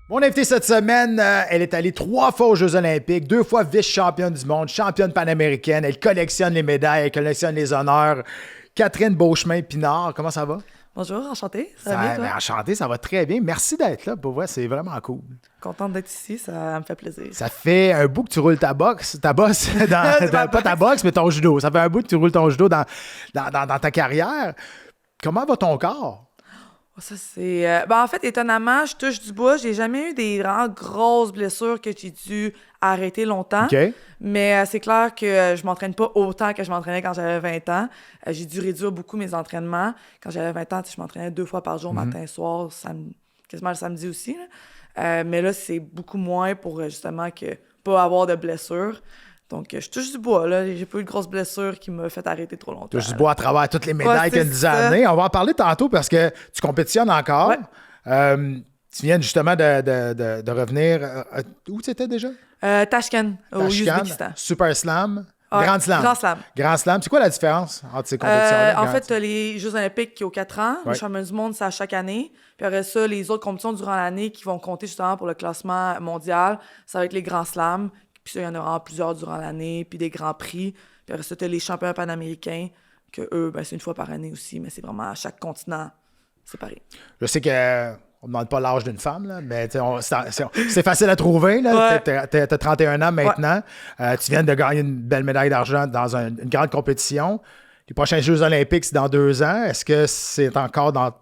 Mon invitée cette semaine, elle est allée 3 fois aux Jeux olympiques, 2 fois vice-championne du monde, championne panaméricaine. Elle collectionne les médailles, elle collectionne les honneurs. Catherine Beauchemin-Pinard, comment ça va? Bonjour, enchantée. Ça va bien, toi? Enchanté, ça va très bien. Merci d'être là. Pour vrai, c'est vraiment cool. Contente d'être ici, ça me fait plaisir. Ça fait un bout que tu roules ta boxe, pas ta boxe, mais ton judo. Ça fait un bout que tu roules ton judo dans ta carrière. Comment va ton corps? Ça, c'est... en fait, étonnamment, je touche du bois. J'ai jamais eu des vraiment grosses blessures que j'ai dû arrêter longtemps. OK. Mais c'est clair que je m'entraîne pas autant que je m'entraînais quand j'avais 20 ans. J'ai dû réduire beaucoup mes entraînements. Quand j'avais 20 ans, je m'entraînais 2 fois par jour, matin et soir, quasiment le samedi aussi. Mais là, c'est beaucoup moins pour justement que pas avoir de blessures. Donc, je touche du bois, là. J'ai pas eu de grosse blessure qui m'a fait arrêter trop longtemps. Tu touches du bois à travers toutes les médailles qu'il y a des années. On va en parler tantôt parce que tu compétitionnes encore. Ouais. Tu viens justement de revenir. Où tu étais déjà? Tashkent, au Ouzbékistan. Super Slam. Grand Slam. Grand Slam. Grand Slam. C'est quoi la différence entre ces compétitions-là? En fait, tu as les Jeux olympiques qui ont 4 ans. Les championnats du monde, c'est à chaque année. Puis après ça, les autres compétitions durant l'année qui vont compter justement pour le classement mondial, ça va être les Grands Slams. Puis ça, il y en aura plusieurs durant l'année, puis des grands prix. Puis après ça, tu as les championnats panaméricains, que eux, c'est une fois par année aussi, mais c'est vraiment à chaque continent séparé. Je sais que on ne demande pas l'âge d'une femme, là, mais c'est facile à trouver. Là. Ouais. Tu as 31 ans maintenant. Ouais. Tu viens de gagner une belle médaille d'argent dans une grande compétition. Les prochains Jeux olympiques, c'est dans 2 ans. Est-ce que c'est encore dans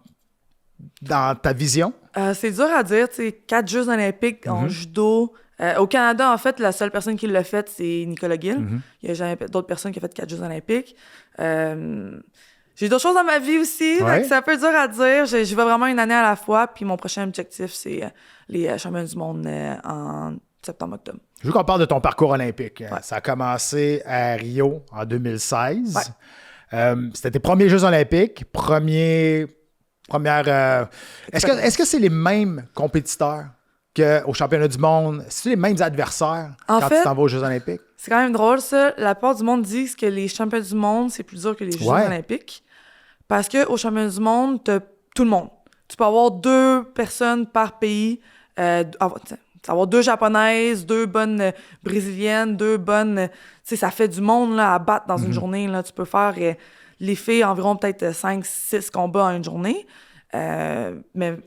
ta vision? C'est dur à dire. 4 Jeux olympiques en judo. Au Canada, en fait, la seule personne qui l'a fait, c'est Nicolas Gill. Il n'y a jamais d'autres personnes qui ont fait 4 Jeux olympiques. J'ai d'autres choses dans ma vie aussi, donc c'est un peu dur à dire. Je vais vraiment une année à la fois, puis mon prochain objectif, c'est les championnats du monde en septembre-octobre. Je veux qu'on parle de ton parcours olympique. Ouais. Ça a commencé à Rio en 2016. Ouais. C'était tes premiers Jeux olympiques, première... Est-ce que c'est les mêmes compétiteurs qu'au championnat du monde? C'est les mêmes adversaires quand tu t'en vas aux Jeux olympiques? C'est quand même drôle, ça. La part du monde dit que les championnats du monde, c'est plus dur que les Jeux olympiques. Parce qu'au championnat du monde, t'as tout le monde. Tu peux avoir 2 personnes par pays. Avoir 2 japonaises, 2 bonnes brésiliennes, 2 bonnes... ça fait du monde là, à battre dans une journée. Là. Tu peux faire les filles environ peut-être 5-6 combats en une journée. Mais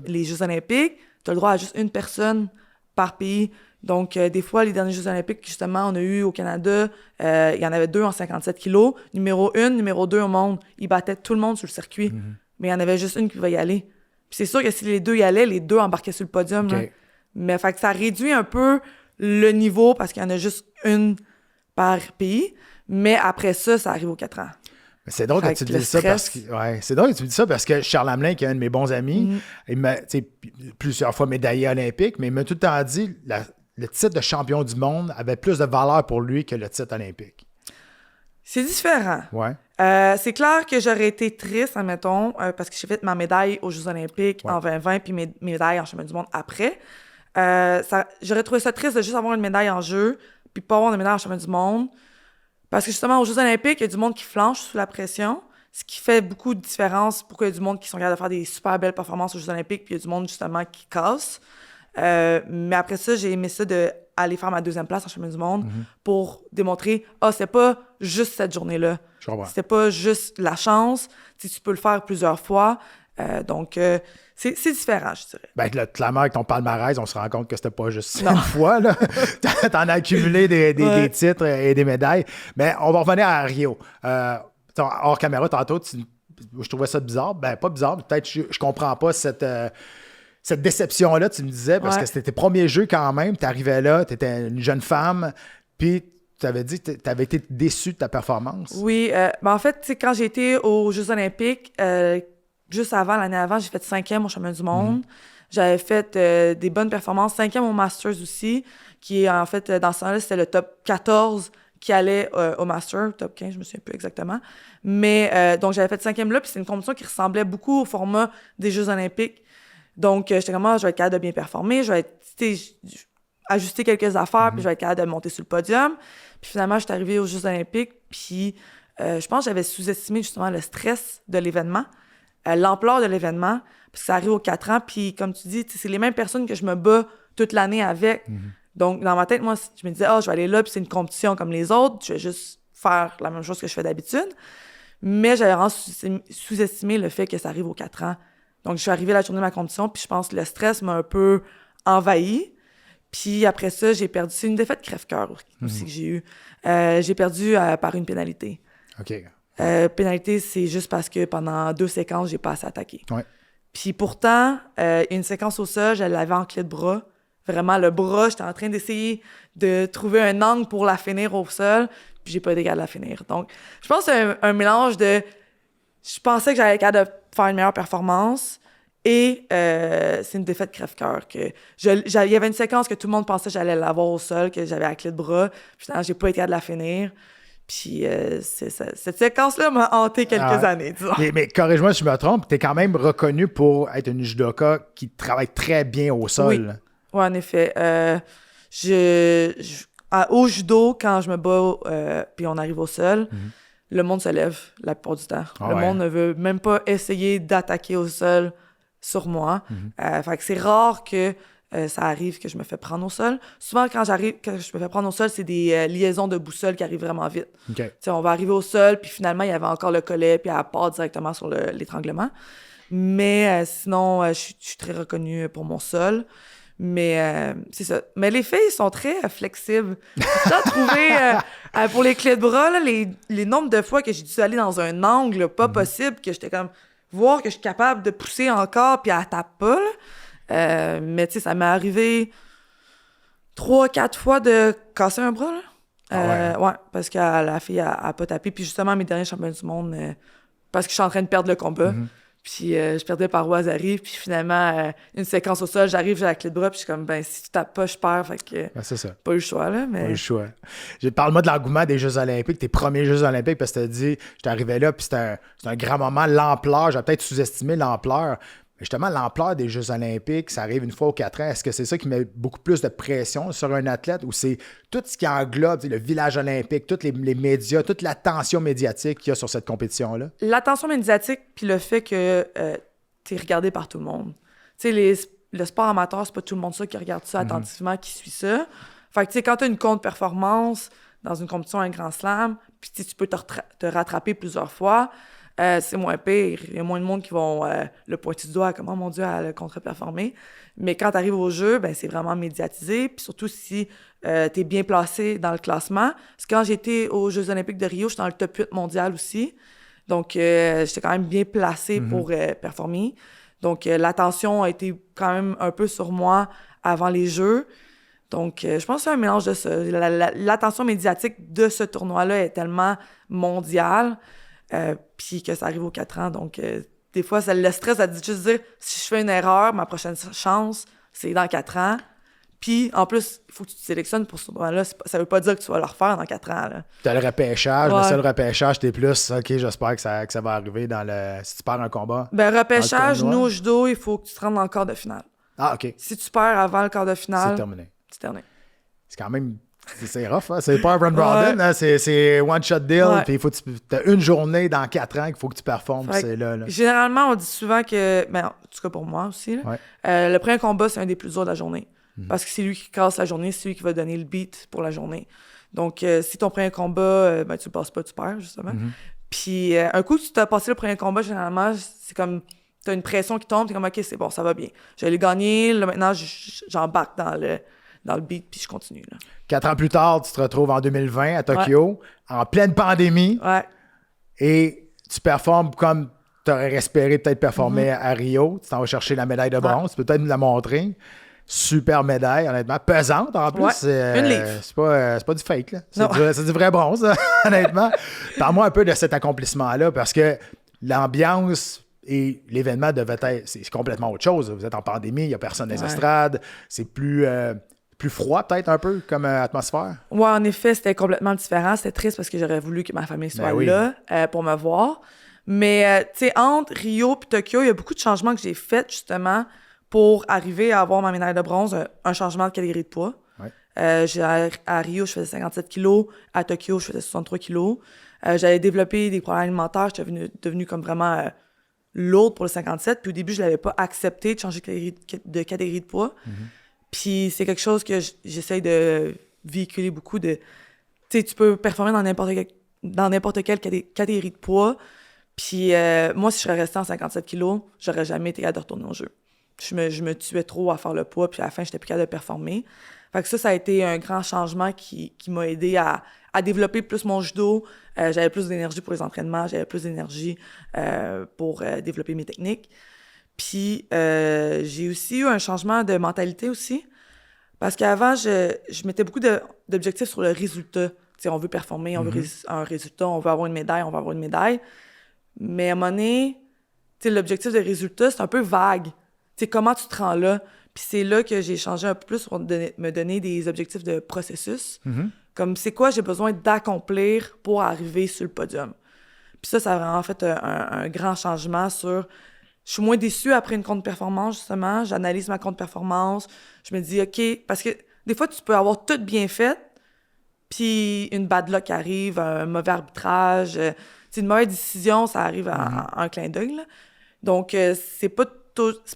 les Jeux olympiques, tu as le droit à juste une personne par pays. Donc, des fois, les derniers Jeux olympiques, justement, on a eu au Canada, il y en avait 2 en 57 kilos. Numéro 1, numéro 2 au monde. Ils battaient tout le monde sur le circuit. Mais il y en avait juste une qui va y aller. Puis c'est sûr que si les 2 y allaient, les 2 embarquaient sur le podium. Okay. Là. Mais fait que ça réduit un peu le niveau parce qu'il y en a juste une par pays. Mais après ça, ça arrive aux 4 ans. C'est drôle que tu dises ça parce que c'est drôle que tu dis ça parce que Charles Hamelin, qui est un de mes bons amis, il m'a plusieurs fois médaillé olympique, mais il m'a tout le temps dit le titre de champion du monde avait plus de valeur pour lui que le titre olympique. C'est différent. Ouais. C'est clair que j'aurais été triste, admettons, parce que j'ai fait ma médaille aux Jeux olympiques en 2020 puis mes médailles en championnat du monde après. J'aurais trouvé ça triste de juste avoir une médaille en jeu puis pas avoir de médaille en championnat du monde. Parce que justement, aux Jeux olympiques, il y a du monde qui flanche sous la pression, ce qui fait beaucoup de différence pour qu'il y ait du monde qui sont capables de faire des super belles performances aux Jeux olympiques, puis il y a du monde, justement, qui casse. Mais après ça, j'ai aimé ça d'aller faire ma 2e place en championnat du monde pour démontrer, c'est pas juste cette journée-là. C'était pas juste la chance. Tu peux le faire plusieurs fois. Donc, c'est différent, je dirais. Ben, clairement, avec ton palmarès, on se rend compte que c'était pas juste une fois. Là. T'en as accumulé des titres et des médailles. Mais on va revenir à Rio. Hors caméra, tantôt, je trouvais ça bizarre. Ben, pas bizarre, peut-être je comprends pas cette déception-là, tu me disais, parce que c'était tes premiers jeux quand même. T'arrivais là, t'étais une jeune femme, puis tu avais dit que tu avais été déçue de ta performance. Oui, en fait, quand j'ai été aux Jeux olympiques, juste avant, l'année avant, j'ai fait 5e au championnat du monde. J'avais fait des bonnes performances. 5e au Masters aussi, qui est en fait, dans ce temps-là, c'était le top 14 qui allait au Masters, top 15, je me souviens plus exactement. Mais donc, j'avais fait 5e là, puis c'est une compétition qui ressemblait beaucoup au format des Jeux olympiques. Donc, j'étais comme, je vais être capable de bien performer, je vais ajuster quelques affaires, puis je vais être capable de monter sur le podium. Puis finalement, je suis arrivée aux Jeux olympiques, puis je pense que j'avais sous-estimé justement le stress de l'événement. L'ampleur de l'événement, parce que ça arrive aux 4 ans, puis comme tu dis, c'est les mêmes personnes que je me bats toute l'année avec. Donc, dans ma tête, moi, je me disais, je vais aller là, puis c'est une compétition comme les autres, je vais juste faire la même chose que je fais d'habitude. Mais j'avais vraiment sous-estimé le fait que ça arrive aux 4 ans. Donc, je suis arrivée la journée de ma compétition, puis je pense que le stress m'a un peu envahi. Puis après ça, j'ai perdu. C'est une défaite crève-cœur aussi que j'ai eue. J'ai perdu par une pénalité. OK. Pénalité, c'est juste parce que pendant 2 séquences, j'ai pas assez attaqué. Ouais. Puis pourtant, une séquence au sol, je l'avais en clé de bras. Vraiment, le bras, j'étais en train d'essayer de trouver un angle pour la finir au sol, puis j'ai pas été capable de la finir. Donc, je pense que c'est un mélange de... Je pensais que j'allais être capable de faire une meilleure performance, et c'est une défaite crève-cœur. Il y avait une séquence que tout le monde pensait que j'allais l'avoir au sol, que j'avais la clé de bras, puis finalement, j'ai pas été capable de la finir. Puis cette séquence-là m'a hanté quelques années, disons. Mais corrige-moi si je me trompe, tu es quand même reconnu pour être une judoka qui travaille très bien au sol. Oui, en effet. Au judo, quand je me bats puis on arrive au sol, le monde se lève la plupart du temps. Le monde ne veut même pas essayer d'attaquer au sol sur moi. Fait que c'est rare que ça arrive que je me fais prendre au sol. Souvent, quand je me fais prendre au sol, c'est des liaisons de boussole qui arrivent vraiment vite. Okay. On va arriver au sol, puis finalement, il y avait encore le collet, puis elle part directement sur l'étranglement. Mais sinon, je suis très reconnue pour mon sol. Mais c'est ça. Mais les filles sont très flexibles. J'ai trouvé, pour les clés de bras, là, les nombres de fois que j'ai dû aller dans un angle pas possible, que j'étais comme... voir que je suis capable de pousser encore, puis elle tape pas, là. Mais tu sais, ça m'est arrivé 3-4 fois de casser un bras, là. Ouais, parce que la fille a pas tapé. Puis justement, mes derniers championnats du monde, parce que je suis en train de perdre le combat. Puis je perdais par Wazari, puis finalement, une séquence au sol, j'arrive, j'ai la clé de bras, puis je suis comme, si tu tapes pas, je perds, fait que... c'est ça. Pas eu le choix, là, mais... Pas eu le choix. Parle-moi de l'engouement des Jeux olympiques, tes premiers Jeux olympiques, parce que tu as dit, j'étais arrivé là, puis c'était un grand moment, l'ampleur, j'ai peut-être sous-estimé l'ampleur, mais justement, l'ampleur des Jeux olympiques, ça arrive une fois aux 4 ans, est-ce que c'est ça qui met beaucoup plus de pression sur un athlète, ou c'est tout ce qui englobe le village olympique, tous les médias, toute l'attention médiatique qu'il y a sur cette compétition-là? L'attention médiatique, puis le fait que tu es regardé par tout le monde. Tu sais, le sport amateur, c'est pas tout le monde ça qui regarde ça attentivement, qui suit ça. Fait que, tu sais, quand tu as une contre-performance dans une compétition, un grand slam, puis tu peux te rattraper plusieurs fois, c'est moins pire. Il y a moins de monde qui vont le pointer du doigt comme « Oh mon Dieu, elle a contre-performé ». Mais quand tu arrives au jeu, c'est vraiment médiatisé. Puis surtout si tu es bien placé dans le classement. Parce que quand j'étais aux Jeux olympiques de Rio, j'étais dans le top 8 mondial aussi. Donc, j'étais quand même bien placé pour performer. Donc, l'attention a été quand même un peu sur moi avant les Jeux. Donc, je pense que c'est un mélange de ça. L'attention médiatique de ce tournoi-là est tellement mondiale, puis que ça arrive aux 4 ans. Donc, des fois, le stress, ça dit juste dire, si je fais une erreur, ma prochaine chance, c'est dans 4 ans. Puis, en plus, il faut que tu te sélectionnes pour ce tournoi-là. Ça veut pas dire que tu vas le refaire dans 4 ans. Tu as le repêchage. Le seul repêchage, t'es plus, OK, j'espère que ça va arriver si tu perds un combat. Repêchage, nous, au judo, il faut que tu te rendes dans le quart de finale. Ah, OK. Si tu perds avant le quart de finale... C'est terminé. C'est terminé. C'est quand même... C'est rough, hein? C'est pas un run robin, hein? C'est one-shot deal, puis il faut t'as une journée dans 4 ans qu'il faut que tu performes, c'est là. Généralement, on dit souvent que, en tout cas pour moi aussi, le premier combat, c'est un des plus durs de la journée. Parce que c'est lui qui casse la journée, c'est lui qui va donner le beat pour la journée. Donc, si ton premier combat, tu le passes pas, tu perds, justement. Puis, un coup que tu t'as passé le premier combat, généralement, c'est comme, t'as une pression qui tombe, t'es comme, OK, c'est bon, ça va bien. J'allais gagner, là, maintenant, j'embarque dans le beat, puis je continue. Là. 4 ans plus tard, tu te retrouves en 2020 à Tokyo, en pleine pandémie, et tu performes comme tu aurais espéré peut-être performer à Rio. Tu t'en vas chercher la médaille de bronze, tu peux peut-être nous la montrer. Super médaille, honnêtement. Pesante, en plus. Une livre. C'est pas du fake, là. C'est du vrai bronze, là, honnêtement. Parle-moi un peu de cet accomplissement-là, parce que l'ambiance... Et l'événement devait être... C'est complètement autre chose. Vous êtes en pandémie, il n'y a personne dans les estrades. C'est plus froid, peut-être, un peu, comme atmosphère. Oui, en effet, c'était complètement différent. C'était triste parce que j'aurais voulu que ma famille soit là pour me voir. Mais, tu sais, entre Rio et Tokyo, il y a beaucoup de changements que j'ai faits, justement, pour arriver à avoir ma médaille de bronze, un changement de catégorie de poids. À Rio, je faisais 57 kilos. À Tokyo, je faisais 63 kilos. J'avais développé des problèmes alimentaires. J'étais devenue comme vraiment... lourde pour le 57. Puis au début, je l'avais pas accepté de changer de catégorie de poids. Puis c'est quelque chose que j'essaie de véhiculer beaucoup. Tu sais, tu peux performer dans n'importe quelle catégorie de poids. Puis moi, si je serais restée en 57 kilos, j'aurais jamais été capable de retourner au jeu. Je me tuais trop à faire le poids, puis à la fin, j'étais plus capable de performer. Fait que ça a été un grand changement qui m'a aidé à développer plus mon judo. J'avais plus d'énergie pour les entraînements, j'avais plus d'énergie pour développer mes techniques. Puis j'ai aussi eu un changement de mentalité aussi, parce qu'avant, je mettais beaucoup d'objectifs sur le résultat. T'sais, on veut performer, on veut un résultat, on veut avoir une médaille, Mais à un moment donné, l'objectif de résultat, c'est un peu vague. T'sais, comment tu te rends là? Puis c'est là que j'ai changé un peu plus pour me donner des objectifs de processus. Comme c'est quoi j'ai besoin d'accomplir pour arriver sur le podium. Puis ça a vraiment fait un grand changement sur... Je suis moins déçue après une contre-performance, justement. J'analyse ma contre-performance. Je me dis, OK... Parce que des fois, tu peux avoir tout bien fait, puis une bad luck arrive, un mauvais arbitrage... une mauvaise décision, ça arrive en un clin d'œil, là. Donc, c'est pas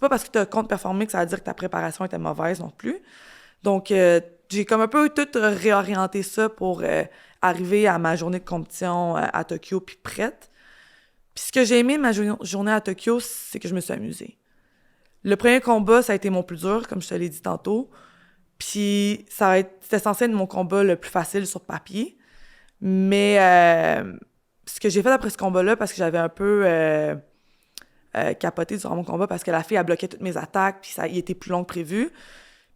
parce que tu as contre-performé que ça veut dire que ta préparation était mauvaise non plus. Donc, j'ai comme un peu tout réorienté ça pour arriver à ma journée de compétition à Tokyo, puis prête. Puis ce que j'ai aimé de ma journée à Tokyo, c'est que je me suis amusée. Le premier combat, ça a été mon plus dur, comme je te l'ai dit tantôt. Puis c'était censé être mon combat le plus facile sur papier. Mais ce que j'ai fait après ce combat-là, parce que j'avais un peu capoté durant mon combat, parce que la fille a bloqué toutes mes attaques, puis il était plus long que prévu.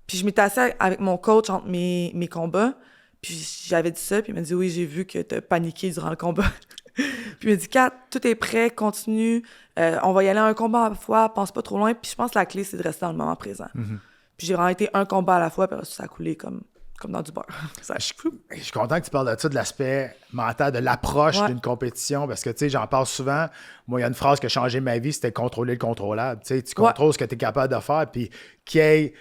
Puis je m'étais assise avec mon coach entre mes combats, puis j'avais dit ça, puis il m'a dit « Oui, j'ai vu que t'as paniqué durant le combat. » Puis il m'a dit « Kat, tout est prêt, continue, on va y aller un combat à la fois, pense pas trop loin. » Puis je pense que la clé, c'est de rester dans le moment présent. Puis j'ai vraiment été un combat à la fois, puis ça a coulé comme dans du beurre. Je suis content que tu parles de ça, de l'aspect mental, de l'approche d'une compétition, parce que, tu sais, j'en parle souvent. Moi, il y a une phrase qui a changé ma vie, c'était contrôler le contrôlable. Tu sais, tu contrôles ce que tu es capable de faire, puis qu'il y ait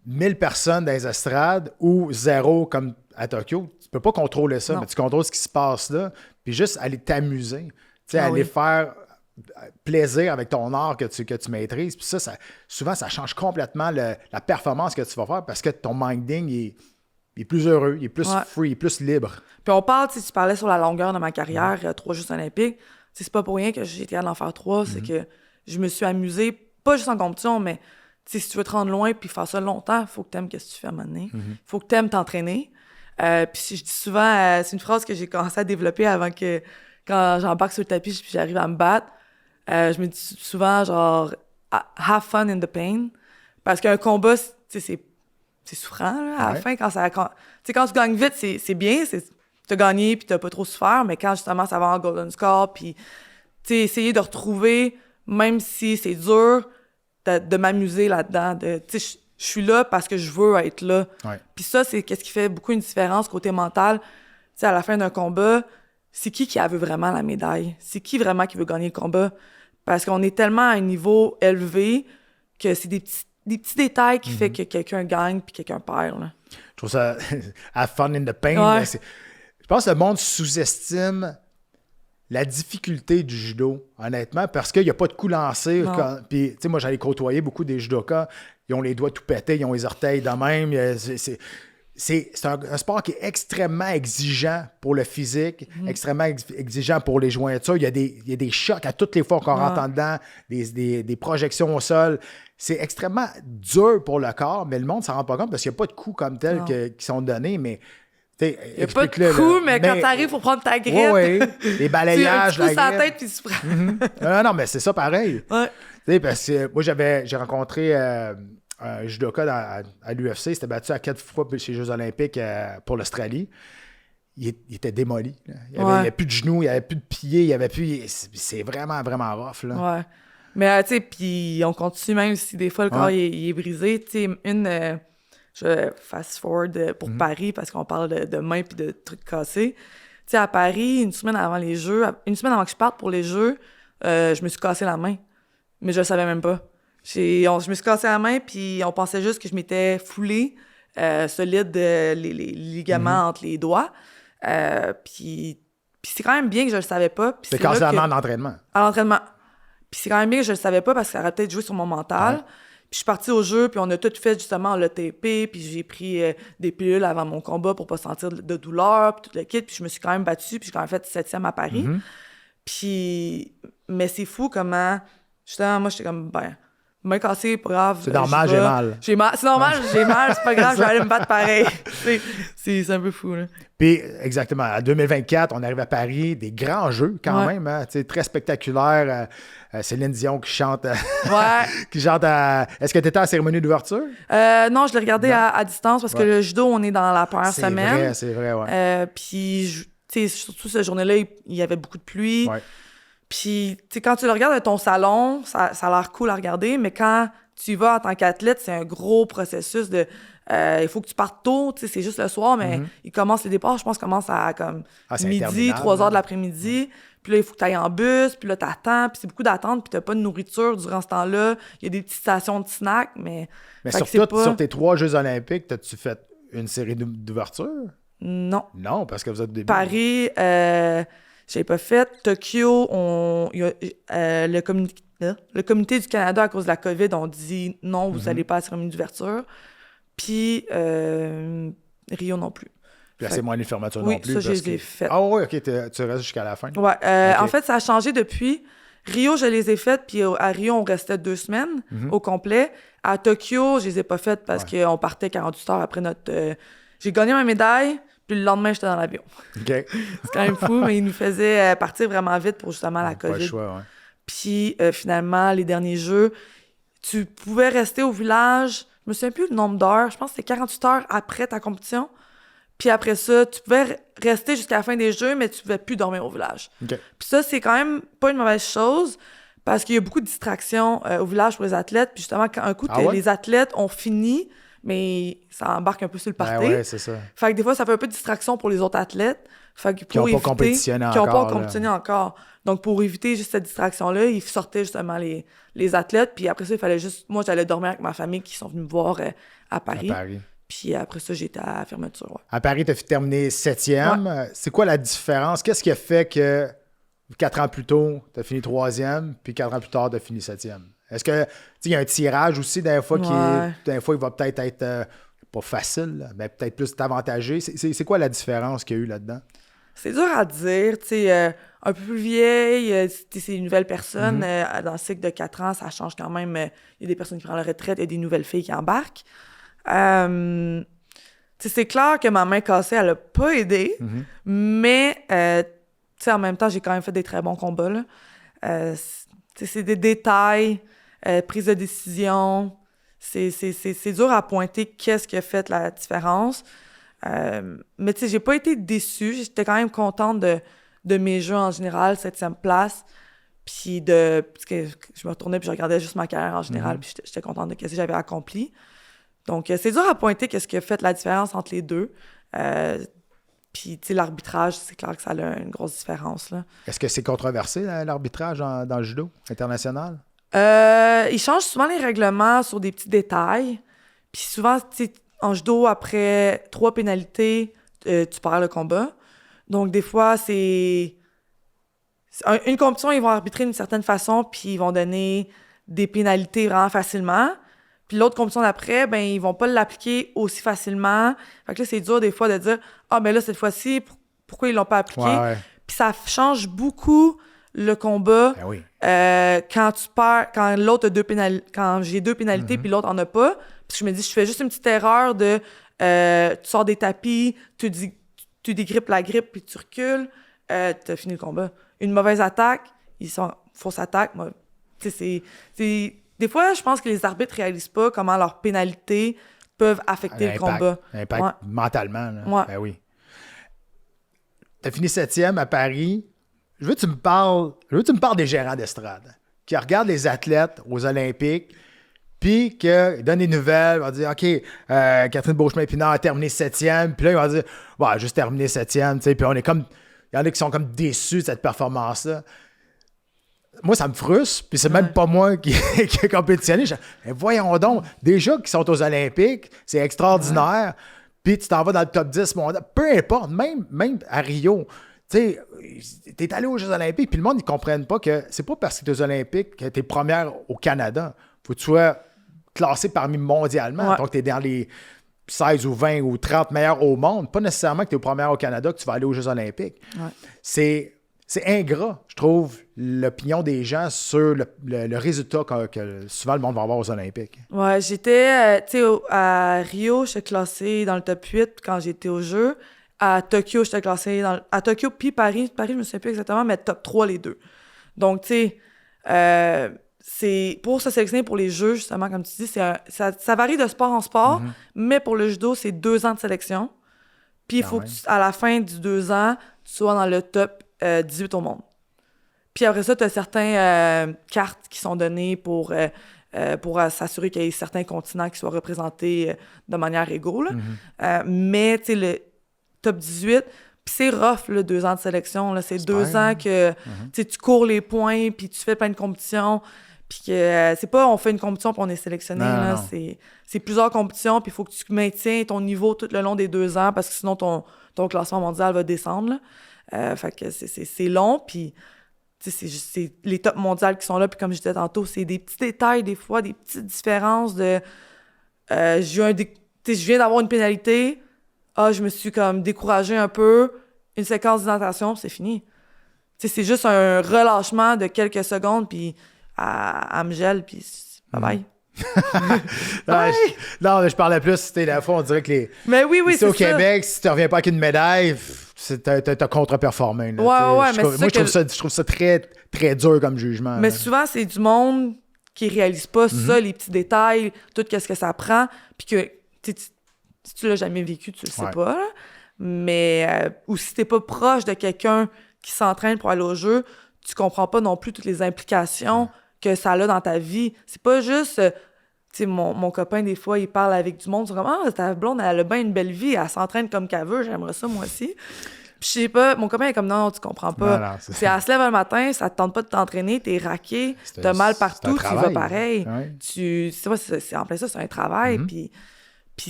1000 personnes dans les estrades ou 0 comme à Tokyo, tu peux pas contrôler ça, mais tu contrôles ce qui se passe là, puis juste aller t'amuser, tu sais, aller faire plaisir avec ton art que tu maîtrises. Puis ça, souvent, ça change complètement la performance que tu vas faire, parce que ton minding, il est plus heureux, il est plus free, il est plus libre. Puis on parle, tu parlais sur la longueur de ma carrière, 3 Jeux olympiques. C'est pas pour rien que j'ai été capable d'en faire 3, c'est que je me suis amusée, pas juste en compétition, mais si tu veux te rendre loin puis faire ça longtemps, il faut que tu aimes ce que tu fais à un moment donné. Il faut que tu aimes t'entraîner. Puis je dis souvent, c'est une phrase que j'ai commencé à développer quand j'embarque sur le tapis puis j'arrive à me battre. Je me dis souvent, genre, have fun in the pain. Parce qu'un combat, c'est souffrant, là, à la fin. Quand tu gagnes vite, c'est bien. T'as gagné, puis t'as pas trop souffert. Mais quand, justement, ça va en golden score, puis essayer de retrouver, même si c'est dur, de m'amuser là-dedans. Je suis là parce que je veux être là. Puis ça, c'est qu'est-ce qui fait beaucoup une différence côté mental. T'sais, à la fin d'un combat, c'est qui veut vraiment la médaille? C'est qui vraiment qui veut gagner le combat? Parce qu'on est tellement à un niveau élevé que c'est des petits détails qui font que quelqu'un gagne puis quelqu'un perd. Là. Je trouve ça have fun in the pain. Ouais. Je pense que le monde sous-estime la difficulté du judo, honnêtement, parce qu'il n'y a pas de coup lancé. Puis, tu sais, moi, j'allais côtoyer beaucoup des judokas. Ils ont les doigts tout pétés, ils ont les orteils de même. C'est un sport qui est extrêmement exigeant pour le physique, extrêmement exigeant pour les jointures. Il y a des chocs à toutes les fois qu'on rentre en dedans, des projections au sol. C'est extrêmement dur pour le corps, mais le monde ne s'en rend pas compte parce qu'il n'y a pas de coups comme tels qui sont donnés, mais... Il n'y a pas de coups, mais quand tu arrives pour prendre ta grippe, les balayages, tu la tête puis tu prends. Non, mais c'est ça pareil. Parce que moi, j'ai rencontré un judoka à l'UFC, il s'était battu à 4 fois chez les Jeux olympiques pour l'Australie. Il était démoli. Là. Il n'y avait plus de genoux, il n'y avait plus de pieds, il y avait plus... C'est vraiment, vraiment rough. Là. Ouais. Mais tu sais, puis on continue même si des fois le corps il est brisé. Tu sais, je fast-forward pour Paris parce qu'on parle de mains puis de trucs cassés. Tu sais, à Paris, une semaine avant les Jeux, une semaine avant que je parte pour les Jeux, je me suis cassé la main. Mais je le savais même pas. Je me suis cassé la main puis on pensait juste que je m'étais foulée solide les ligaments entre les doigts. Puis c'est quand même bien que je le savais pas. C'est cassé la main en entraînement. À l'entraînement. Puis c'est quand même bien que je le savais pas parce que ça aurait peut-être joué sur mon mental. Ouais. Puis je suis partie au jeu, puis on a tout fait justement l'ATP, puis j'ai pris des pilules avant mon combat pour pas sentir de douleur, puis tout le kit, puis je me suis quand même battue, puis j'ai quand même fait 7e à Paris. Puis, mais c'est fou comment, justement, moi, j'étais comme, me casser, pas grave. C'est normal, j'ai mal. C'est normal, j'ai mal, c'est pas grave, je vais aller me battre pareil. C'est un peu fou, là. Puis, exactement, en 2024, on arrive à Paris, des grands jeux quand même, hein, très spectaculaires. Céline Dion qui chante. Qui chante à... Est-ce que tu étais à la cérémonie d'ouverture? Non, je l'ai regardé à distance parce que le judo, on est dans la première semaine. C'est vrai, ouais. Puis, tu sais, surtout cette journée-là, il y avait beaucoup de pluie. Ouais. Puis, tu sais, quand tu le regardes de ton salon, ça a l'air cool à regarder, mais quand tu y vas en tant qu'athlète, c'est un gros processus de... il faut que tu partes tôt, tu sais, c'est juste le soir, mais il commence les départs, je pense, commence à comme midi, 3 heures de l'après-midi. Puis là, il faut que tu ailles en bus, puis là, t'attends, puis c'est beaucoup d'attente, puis t'as pas de nourriture durant ce temps-là. Il y a des petites stations de snacks, mais... Mais surtout, sur tes 3 Jeux olympiques, t'as-tu fait une série d'ouverture? Non. Non, parce que vous êtes au début. Paris, j'ai pas fait. Tokyo, le comité du Canada, à cause de la COVID, ont dit non, vous allez pas à la cérémonie d'ouverture. Puis Rio non plus. Puis la cérémonie de fermeture non plus. Oui, ça, je les ai faites. Ah oui, OK, tu restes jusqu'à la fin. Ouais, okay. En fait, ça a changé depuis. Rio, je les ai faites, puis à Rio, on restait 2 semaines au complet. À Tokyo, je les ai pas faites parce qu'on partait 48 heures après notre... J'ai gagné ma médaille, puis le lendemain, j'étais dans l'avion. OK. C'est quand même fou, mais ils nous faisaient partir vraiment vite pour justement la COVID. Pas le choix, ouais. Puis finalement, les derniers jeux, tu pouvais rester au village, je me souviens plus le nombre d'heures, je pense que c'était 48 heures après ta compétition. Puis après ça, tu pouvais rester jusqu'à la fin des jeux, mais tu pouvais plus dormir au village. Okay. Puis ça, c'est quand même pas une mauvaise chose, parce qu'il y a beaucoup de distractions au village pour les athlètes. Puis justement, quand un coup, les athlètes ont fini, mais ça embarque un peu sur le party. Ouais, c'est ça. Fait que des fois, ça fait un peu de distraction pour les autres athlètes. Fait que qui n'ont pas compétitionné encore. Qui n'ont pas compétitionné encore. Donc, pour éviter juste cette distraction-là, ils sortaient justement les athlètes. Puis après ça, il fallait juste... Moi, j'allais dormir avec ma famille qui sont venus me voir à Paris. Puis après ça, j'étais à la fermeture. Ouais. À Paris, tu as terminé 7e. Ouais. C'est quoi la différence? Qu'est-ce qui a fait que 4 ans plus tôt, tu as fini 3e, puis 4 ans plus tard, tu as fini 7e? Est-ce que il y a un tirage aussi, des fois, il va peut-être être pas facile, mais peut-être plus avantagé? C'est quoi la différence qu'il y a eu là-dedans? C'est dur à dire. Un peu plus vieille, c'est une nouvelle personne. Dans le cycle de 4 ans, ça change quand même. Il y a des personnes qui prennent la retraite, il y a des nouvelles filles qui embarquent. C'est clair que ma main cassée, elle a pas aidé, mais en même temps, j'ai quand même fait des très bons combats. Là. C'est des détails, prise de décision. C'est dur à pointer qu'est-ce qui a fait la différence. Mais j'ai pas été déçue. J'étais quand même contente de mes jeux en général, 7e place. Puis parce que je me retournais puis je regardais juste ma carrière en général, puis j'étais contente de ce que j'avais accompli. Donc, c'est dur à pointer qu'est-ce qui a fait la différence entre les deux. Puis, l'arbitrage, c'est clair que ça a une grosse différence. Là. Est-ce que c'est controversé, l'arbitrage dans le judo international? Ils changent souvent les règlements sur des petits détails. Puis souvent, en judo, après 3 pénalités, tu perds le combat. Donc, des fois, c'est... Une compétition, ils vont arbitrer d'une certaine façon, puis ils vont donner des pénalités vraiment facilement. Puis l'autre compétition d'après, ben ils vont pas l'appliquer aussi facilement. Fait que là, c'est dur des fois de dire « Ah, ben là, cette fois-ci, pourquoi ils l'ont pas appliqué? Ouais. » Puis ça change beaucoup le combat quand tu perds, quand l'autre a quand j'ai 2 pénalités puis l'autre en a pas. Puis je me dis, je fais juste une petite erreur de tu sors des tapis, tu dégrippes la grippe puis tu recules, t'as fini le combat. Une mauvaise attaque, ils sont fausse attaque. C'est des fois, je pense que les arbitres réalisent pas comment leurs pénalités peuvent affecter le combat. L'impact mentalement. Là. Ouais. Ben oui. Tu as fini 7e à Paris. Je veux que tu me parles des gérants d'estrade qui regardent les athlètes aux Olympiques puis qu'ils donnent des nouvelles. Ils vont dire, OK, Catherine Beauchemin-Pinard a terminé 7e. Puis là, ils vont dire, ouais, juste terminé 7e. Puis on est comme... Il y en a qui sont comme déçus de cette performance-là. Moi, ça me frustre, puis c'est même pas moi qui ai compétitionné. Mais voyons donc, déjà qui sont aux Olympiques, c'est extraordinaire, puis tu t'en vas dans le top 10 mondial. Peu importe, même à Rio, sais, t'es allé aux Jeux olympiques, puis le monde, ils comprennent pas que c'est pas parce que t'es aux Olympiques que t'es première au Canada. Faut que tu sois classé parmi mondialement. Ouais. Donc, t'es dans les 16 ou 20 ou 30 meilleurs au monde. Pas nécessairement que t'es première au Canada que tu vas aller aux Jeux olympiques. Ouais. C'est ingrat, je trouve, l'opinion des gens sur le résultat que souvent le monde va avoir aux Olympiques. Ouais, j'étais, tu sais, à Rio, j'étais classée dans le top 8 quand j'étais aux Jeux. À Tokyo, j'étais classée à Tokyo puis Paris. Paris, je me souviens plus exactement, mais top 3 les deux. Donc, tu sais, c'est pour se sélectionner pour les Jeux, justement, comme tu dis, ça varie de sport en sport, mais pour le judo, c'est 2 ans de sélection. Puis il faut que à la fin du 2 ans, tu sois dans le top 18 au monde. Puis après ça, tu as certaines cartes qui sont données pour s'assurer qu'il y ait certains continents qui soient représentés de manière égale. Mais, tu sais, le top 18, puis c'est rough, là, 2 ans de sélection. Là, c'est 2 ans que tu cours les points, puis tu fais plein de compétitions. Puis que c'est pas on fait une compétition puis on est sélectionné. Là, c'est plusieurs compétitions, puis il faut que tu maintiens ton niveau tout le long des 2 ans parce que sinon ton classement mondial va descendre. Fait que c'est long, puis c'est les tops mondiales qui sont là, puis comme je disais tantôt, c'est des petits détails, des fois, des petites différences de... je viens d'avoir une pénalité, je me suis comme découragée un peu, une séquence d'hydratation, c'est fini. C'est juste un relâchement de quelques secondes, puis elle me gèle, puis bye-bye. Non, mais je parlais plus, la fois, on dirait que Mais oui, c'est au Québec, si tu reviens pas avec une médaille, t'as contre-performé. Mais je trouve ça très, très dur comme jugement. Mais souvent, c'est du monde qui réalise pas ça, les petits détails, tout ce que ça prend, puis que si tu l'as jamais vécu, tu le sais pas. Là. Mais ou si t'es pas proche de quelqu'un qui s'entraîne pour aller au jeu, tu comprends pas non plus toutes les implications que ça a dans ta vie. C'est pas juste... tu sais, mon copain, des fois, il parle avec du monde, ils sont comme « Ah, ta blonde, elle a bien une belle vie, elle s'entraîne comme qu'elle veut, j'aimerais ça, moi aussi. » Puis je sais pas, mon copain est comme « Non, tu comprends pas. Non, c'est elle se lève le matin, ça te tente pas de t'entraîner, t'es raqué, t'as mal partout, tu vas pareil. Ouais. C'est en plein ça, c'est un travail. Puis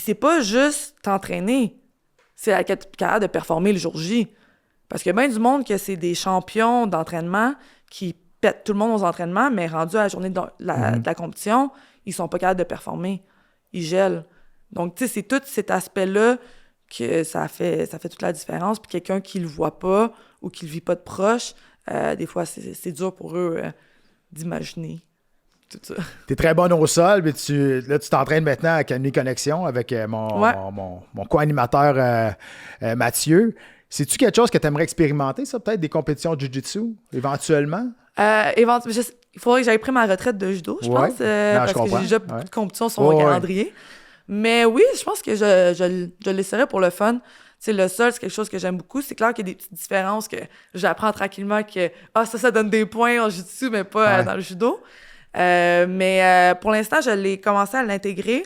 c'est pas juste t'entraîner, c'est être capable de performer le jour J. Parce qu'il y a bien du monde que c'est des champions d'entraînement qui pètent tout le monde aux entraînements, mais rendus à la journée de la compétition, ils sont pas capables de performer. Ils gèlent. Donc, tu sais, c'est tout cet aspect-là que ça fait toute la différence. Puis quelqu'un qui le voit pas ou qui le vit pas de proche, des fois, c'est dur pour eux d'imaginer tout ça. T'es très bonne au sol, mais tu t'entraînes maintenant à Canny Connexion avec mon co-animateur Mathieu. C'est-tu quelque chose que tu aimerais expérimenter, ça, peut-être, des compétitions de jiu-jitsu, éventuellement? Il faudrait que j'aille pris ma retraite de judo, je pense, parce que j'ai déjà beaucoup de compétitions sur mon calendrier. Mais oui, je pense que je l'essaierai pour le fun. Tu sais, le sol, c'est quelque chose que j'aime beaucoup. C'est clair qu'il y a des petites différences que j'apprends tranquillement que ça donne des points en jiu-jitsu, mais pas dans le judo. Mais pour l'instant, je l'ai commencé à l'intégrer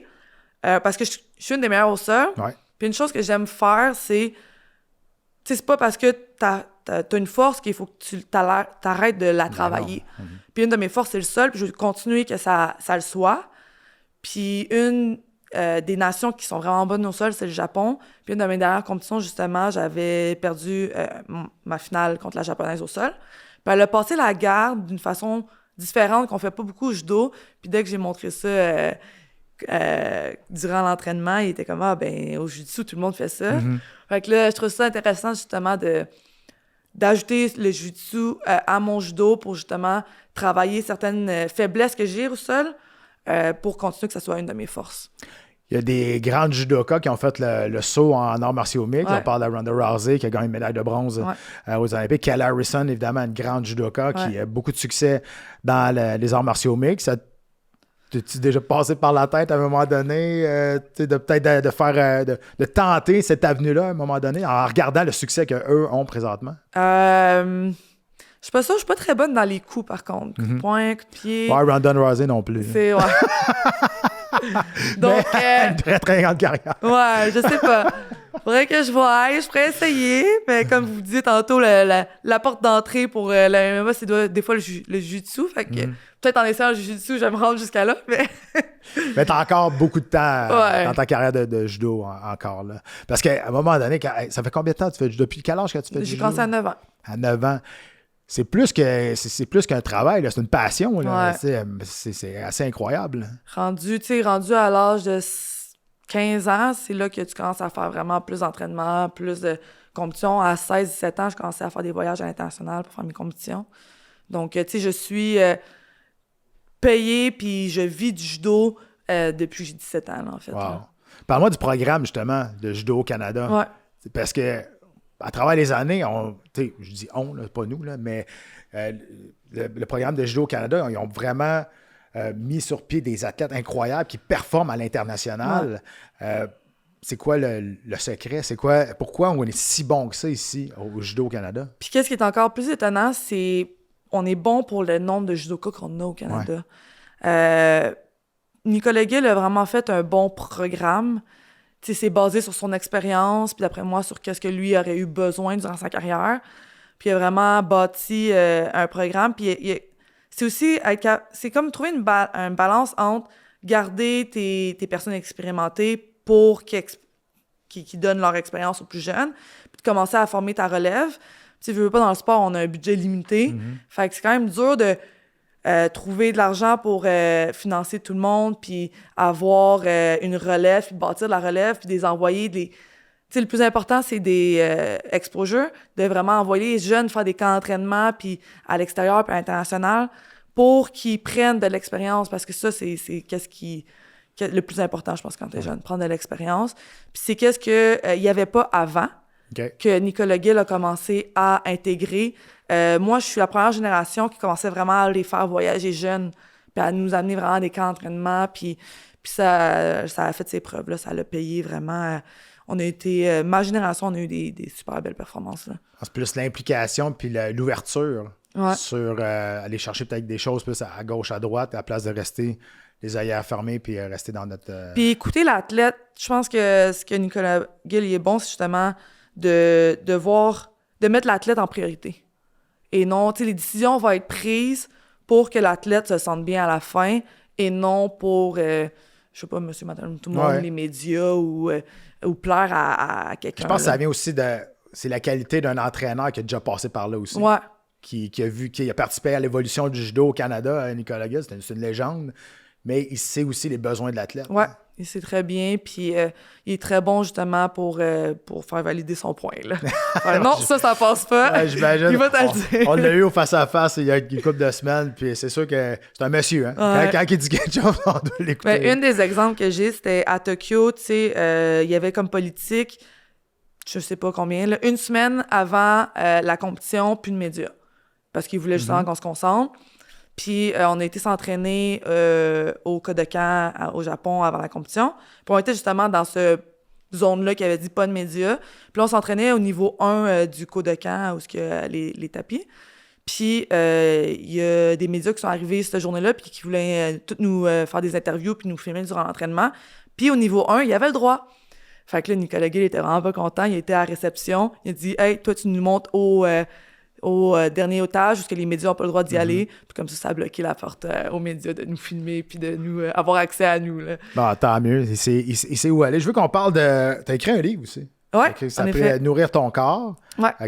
parce que je suis une des meilleures au sol. Ouais. Puis une chose que j'aime faire, c'est... Tu sais, c'est pas parce que t'as une force qu'il faut que tu t'arrêtes de la travailler. Puis une de mes forces, c'est le sol, puis je vais continuer que ça le soit. Puis une des nations qui sont vraiment bonnes au sol, c'est le Japon. Puis une de mes dernières compétitions, justement, j'avais perdu ma finale contre la japonaise au sol. Puis elle a passé la garde d'une façon différente, qu'on fait pas beaucoup au judo. Puis dès que j'ai montré ça durant l'entraînement, il était comme au jiu-jitsu, tout le monde fait ça. Fait que là, je trouve ça intéressant, justement, d'ajouter le jiu-jitsu à mon judo pour, justement, travailler certaines faiblesses que j'ai au sol pour continuer que ça soit une de mes forces. Il y a des grandes judokas qui ont fait le saut en arts martiaux mixtes. On parle de Ronda Rousey, qui a gagné une médaille de bronze aux Olympiques. Kelly Harrison, évidemment, une grande judoka qui a beaucoup de succès dans les arts martiaux mixtes. T'es-tu déjà passé par la tête à un moment donné, de tenter cette avenue-là à un moment donné, en regardant le succès qu'eux ont présentement? Je suis pas sûre, je suis pas très bonne dans les coups, par contre. Coup de poing, coup de pied. Ouais, Ronda Rousey non plus. C'est, Donc, une très, très grande carrière. Ouais, je sais pas. Faudrait que je voie, je pourrais essayer. Mais comme vous disiez tantôt, la porte d'entrée pour la MMA, c'est des fois le jiu-jitsu. Fait que peut-être en essayant le jiu-jitsu, je vais me rendre jusqu'à là. Mais t'as encore beaucoup de temps dans ta carrière de judo encore. Là. Parce qu'à un moment donné, ça fait combien de temps tu fais depuis quel âge que tu fais du judo? J'ai commencé à 9 ans. À 9 ans. C'est plus qu'un travail, là. C'est une passion. Là. Ouais. C'est assez incroyable. Rendu à l'âge de 15 ans, c'est là que tu commences à faire vraiment plus d'entraînement, plus de compétition. À 16-17 ans, je commençais à faire des voyages à l'international pour faire mes compétitions. Donc, tu sais, je suis payée, puis je vis du judo depuis que j'ai 17 ans, là, en fait. Wow. Là. Parle-moi du programme, justement, de Judo au Canada. Ouais. C'est parce que, à travers les années, je dis on, là, pas nous, là, mais le programme de Judo au Canada, ils ont vraiment mis sur pied des athlètes incroyables qui performent à l'international. Ouais. C'est quoi le secret? Pourquoi on est si bon que ça ici au Judo au Canada? Puis qu'est-ce qui est encore plus étonnant, c'est on est bon pour le nombre de judokas qu'on a au Canada. Ouais. Nicolas Gill a vraiment fait un bon programme. T'sais, c'est basé sur son expérience, puis d'après moi, sur qu'est-ce que lui aurait eu besoin durant sa carrière. Puis il a vraiment bâti un programme. Puis c'est aussi c'est comme trouver une balance entre garder tes personnes expérimentées pour qui donnent leur expérience aux plus jeunes, puis de commencer à former ta relève. Tu veux pas, dans le sport, on a un budget limité. Mm-hmm. Fait que c'est quand même dur de trouver de l'argent pour financer tout le monde, puis avoir une relève, puis bâtir de la relève, puis des envoyer des... Tu sais, le plus important, c'est des exposures, de vraiment envoyer les jeunes faire des camps d'entraînement, puis à l'extérieur, puis à l'international, pour qu'ils prennent de l'expérience, parce que ça, c'est le plus important, je pense, quand t'es jeune, prendre de l'expérience. Puis c'est qu'est-ce qu'il n'y avait pas avant, que Nicolas Gill a commencé à intégrer. Moi, je suis la première génération qui commençait vraiment à les faire voyager jeunes, puis à nous amener vraiment des camps d'entraînement, puis ça a fait ses preuves, là, ça l'a payé vraiment. On a été, ma génération, on a eu des super belles performances. Là. C'est plus l'implication puis l'ouverture sur aller chercher peut-être des choses plus à gauche, à droite, à la place de rester les œillères fermés puis rester dans notre... Puis écouter l'athlète, je pense que ce que Nicolas Gill est bon, c'est justement de mettre l'athlète en priorité. Et non, tu sais, les décisions vont être prises pour que l'athlète se sente bien à la fin et non pour, je sais pas, monsieur, madame, tout le monde, les médias ou plaire à quelqu'un. Je pense que ça vient aussi c'est la qualité d'un entraîneur qui a déjà passé par là aussi. Ouais. Qui a participé à l'évolution du judo au Canada, Nicolas Gill, c'est une légende, mais il sait aussi les besoins de l'athlète. Ouais. Il sait très bien, puis il est très bon justement pour faire valider son point. Là. Non, ça passe pas. Ouais, j'imagine. Il va te le dire. On l'a eu au face-à-face il y a une couple de semaines, puis c'est sûr que c'est un monsieur. Hein? Ouais. Quand il dit quelque chose, on doit l'écouter. Ben, un des exemples que j'ai, c'était à Tokyo, tu sais, il y avait comme politique, je sais pas combien, là, une semaine avant la compétition, plus de médias. Parce qu'ils voulaient justement qu'on se concentre. Puis on a été s'entraîner au Kodokan au Japon avant la compétition. Puis on était justement dans ce zone-là qui avait dit pas de médias. Puis là, on s'entraînait au niveau 1 du Kodokan, où il y a les tapis. Puis il y a des médias qui sont arrivés cette journée-là puis qui voulaient tous nous faire des interviews puis nous filmer durant l'entraînement. Puis au niveau 1, il y avait le droit. Fait que là, Nicolas Gill était vraiment pas content. Il était à la réception. Il a dit « Hey, toi, tu nous montes au dernier étage, où les médias n'ont pas le droit d'y aller. » Puis comme ça a bloqué la porte aux médias de nous filmer puis de nous avoir accès à nous. Là. Bon, tant mieux. Il sait où aller. Je veux qu'on parle de... T'as écrit un livre aussi. Ouais, ça s'appelle « Nourrir ton corps »,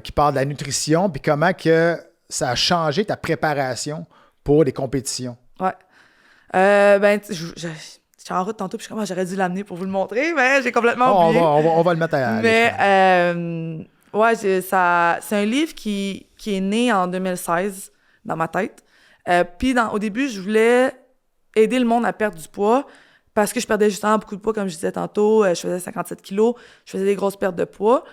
qui parle de la nutrition puis comment que ça a changé ta préparation pour les compétitions. Ouais. Ben, j'étais en route tantôt, puis j'aurais dû l'amener pour vous le montrer, mais j'ai complètement oublié. On va le mettre à mais, ouais, c'est un livre qui est né en 2016 dans ma tête. Puis au début, je voulais aider le monde à perdre du poids parce que je perdais justement beaucoup de poids, comme je disais tantôt. Je faisais 57 kilos, je faisais des grosses pertes de poids.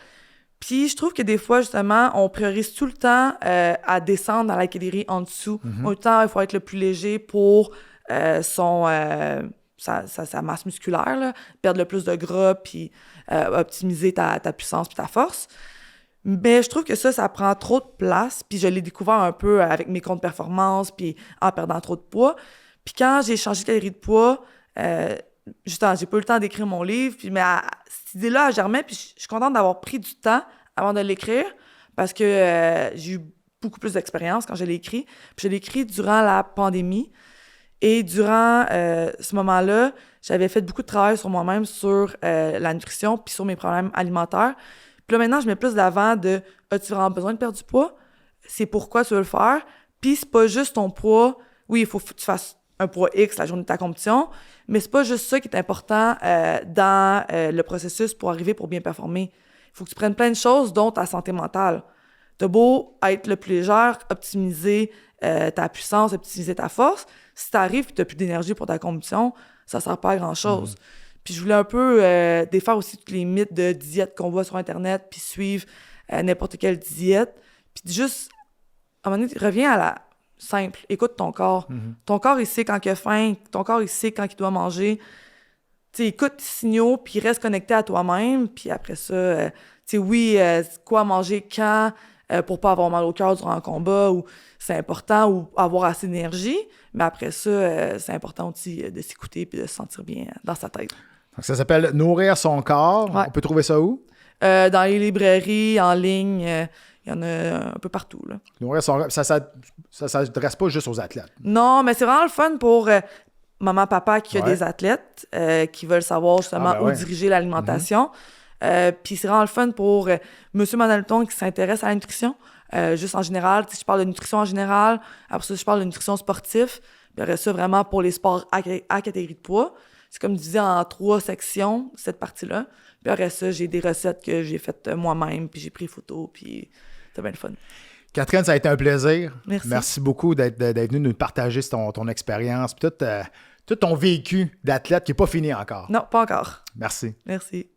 Puis je trouve que des fois, justement, on priorise tout le temps à descendre dans la catégorie en dessous. Tout le temps, il faut être le plus léger pour sa masse musculaire, là, perdre le plus de gras, puis optimiser ta puissance puis ta force. Mais je trouve que ça prend trop de place, puis je l'ai découvert un peu avec mes comptes performance, puis en perdant trop de poids. Puis quand j'ai changé de catégorie de poids, justement, j'ai pas eu le temps d'écrire mon livre, puis mais idée-là, elle germait, puis je suis contente d'avoir pris du temps avant de l'écrire, parce que j'ai eu beaucoup plus d'expérience quand je l'ai écrit. Puis je l'ai écrit durant la pandémie. Et durant ce moment-là, j'avais fait beaucoup de travail sur moi-même, sur la nutrition, puis sur mes problèmes alimentaires. Puis là, maintenant, je mets plus de l'avant de « As-tu vraiment besoin de perdre du poids? C'est pourquoi tu veux le faire. » Puis c'est pas juste ton poids. Oui, il faut que tu fasses un poids X la journée de ta compétition, mais c'est pas juste ça qui est important dans le processus pour arriver pour bien performer. Il faut que tu prennes plein de choses, dont ta santé mentale. T'as beau être le plus légère, optimiser ta puissance, optimiser ta force, si t'arrives et t'as plus d'énergie pour ta compétition, ça sert pas à grand-chose. Puis je voulais un peu défaire aussi tous les mythes de diète qu'on voit sur Internet, puis suivre n'importe quelle diète. Puis juste, à un moment donné, reviens à la simple. Écoute ton corps. Ton corps, il sait quand il a faim. Ton corps, il sait quand il doit manger. Tu sais, écoute tes signaux, puis reste connecté à toi-même. Puis après ça, tu sais, oui, quoi manger quand pour pas avoir mal au cœur durant un combat, ou c'est important, ou avoir assez d'énergie. Mais après ça, c'est important aussi de s'écouter puis de se sentir bien dans sa tête. Donc ça s'appelle « Nourrir son corps ». Ouais. On peut trouver ça où? Dans les librairies, en ligne, il y en a un peu partout, là. Nourrir son corps, ça s'adresse pas juste aux athlètes. Non, mais c'est vraiment le fun pour maman, papa qui a des athlètes qui veulent savoir justement où diriger l'alimentation. Puis c'est vraiment le fun pour monsieur, madame le ton qui s'intéresse à la nutrition. Juste en général, je parle de nutrition en général. Après ça, je parle de nutrition sportive. Puis après ça, vraiment pour les sports à catégorie de poids. C'est comme divisé en 3 sections, cette partie-là. Puis après ça, j'ai des recettes que j'ai faites moi-même, puis j'ai pris photos, puis c'était bien le fun. Catherine, ça a été un plaisir. Merci. Merci beaucoup d'être venue nous partager ton expérience, puis tout ton vécu d'athlète qui n'est pas fini encore. Non, pas encore. Merci. Merci.